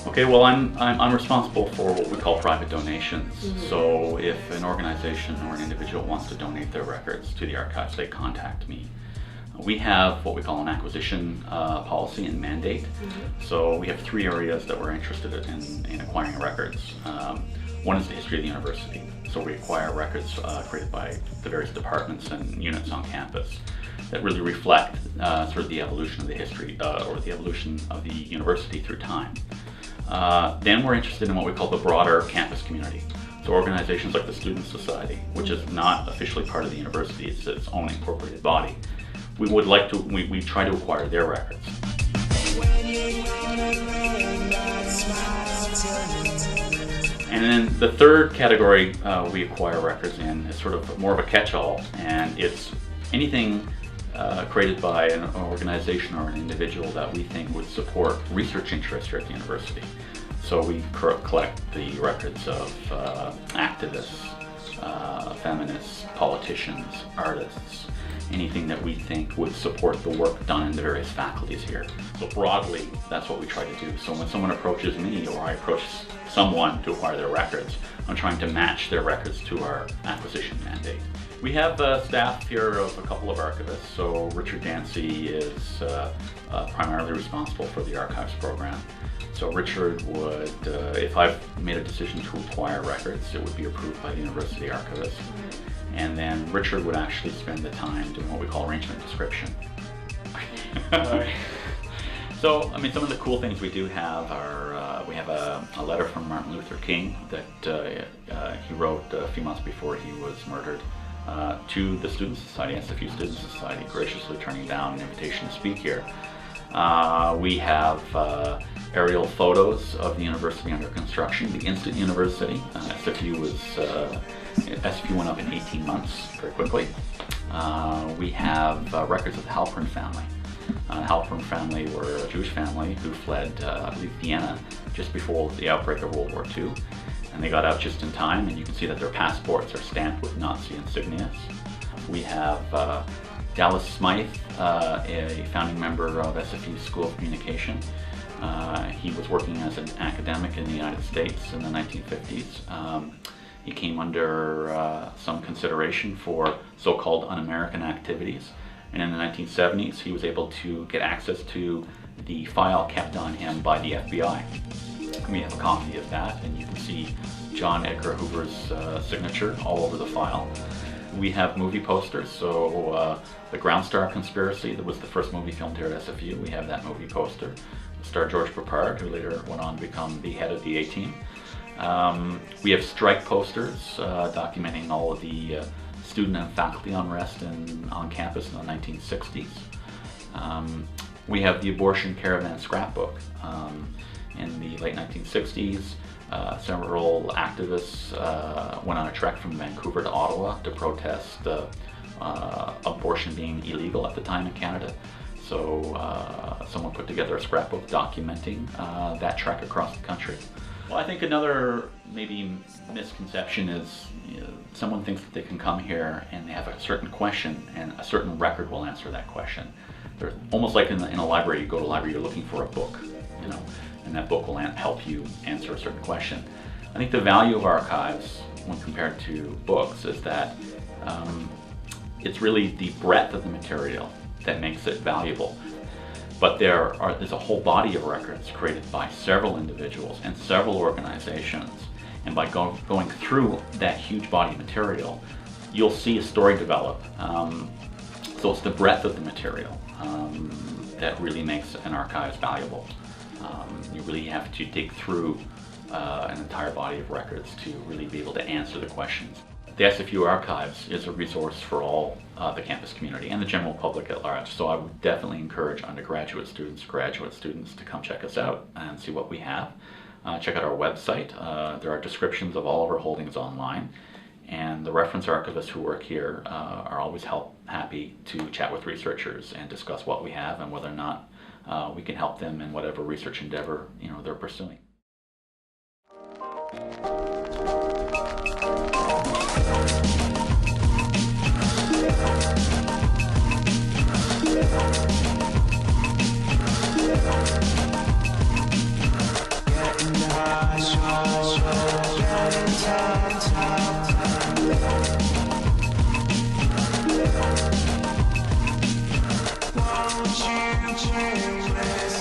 Okay, well, I'm responsible for what we call private donations. So if an organization or an individual wants to donate their records to the archives, they contact me. We have what we call an acquisition policy and mandate. So we have three areas that we're interested in acquiring records. One is the history of the university. So we acquire records created by the various departments and units on campus that really reflect sort of the evolution of the history or the evolution of the university through time. Then we're interested in what we call the broader campus community. So organizations like the Student Society, which is not officially part of the university, it's its own incorporated body. We would like to, we try to acquire their records. And then the third category we acquire records in is sort of more of a catch-all, and it's anything created by an organization or an individual that we think would support research interests here at the university. So we collect the records of activists, feminists, politicians, artists, anything that we think would support the work done in the various faculties here. So broadly, that's what we try to do. So when someone approaches me or I approach someone to acquire their records, I'm trying to match their records to our acquisition mandate. We have staff here of a couple of archivists. So Richard Dancy is primarily responsible for the archives program. So Richard would, if I've made a decision to acquire records, it would be approved by the university archivist. And then Richard would actually spend the time doing what we call arrangement description. So, I mean, some of the cool things we do have are, we have a letter from Martin Luther King that he wrote a few months before he was murdered to the Student Society, SFU Student Society, graciously turning down an invitation to speak here. We have aerial photos of the university under construction, the instant university. SFU went up in 18 months, very quickly. We have records of the Halpern family. Halpern family were a Jewish family who fled, I believe, Vienna just before the outbreak of World War II. And they got out just in time, and you can see that their passports are stamped with Nazi insignias. We have Dallas Smythe, a founding member of SFU School of Communication. He was working as an academic in the United States in the 1950s. He came under some consideration for so-called un-American activities. And in the 1970s, he was able to get access to the file kept on him by the FBI. We have a copy of that, and you can see John Edgar Hoover's signature all over the file. We have movie posters, so the Ground Star Conspiracy, that was the first movie filmed here at SFU, we have that movie poster. Star George Papard, who later went on to become the head of the A-Team. We have strike posters documenting all of the student and faculty unrest on campus in the 1960s. We have the abortion caravan scrapbook. In the late 1960s, several activists went on a trek from Vancouver to Ottawa to protest abortion being illegal at the time in Canada. So someone put together a scrapbook documenting that trek across the country. Well, I think another maybe misconception is someone thinks that they can come here and they have a certain question and a certain record will answer that question. They're almost like in a library. You go to a library, you're looking for a book, and that book will help you answer a certain question. I think the value of archives when compared to books is that it's really the breadth of the material that makes it valuable. But there's a whole body of records created by several individuals and several organizations. And by going through that huge body of material, you'll see a story develop. So it's the breadth of the material that really makes an archive valuable. You really have to dig through an entire body of records to really be able to answer the questions. The SFU Archives is a resource for all the campus community and the general public at large. So I would definitely encourage undergraduate students, graduate students to come check us out and see what we have. Check out our website. There are descriptions of all of our holdings online. And the reference archivists who work here are always happy to chat with researchers and discuss what we have and whether or not we can help them in whatever research endeavor they're pursuing. Won't you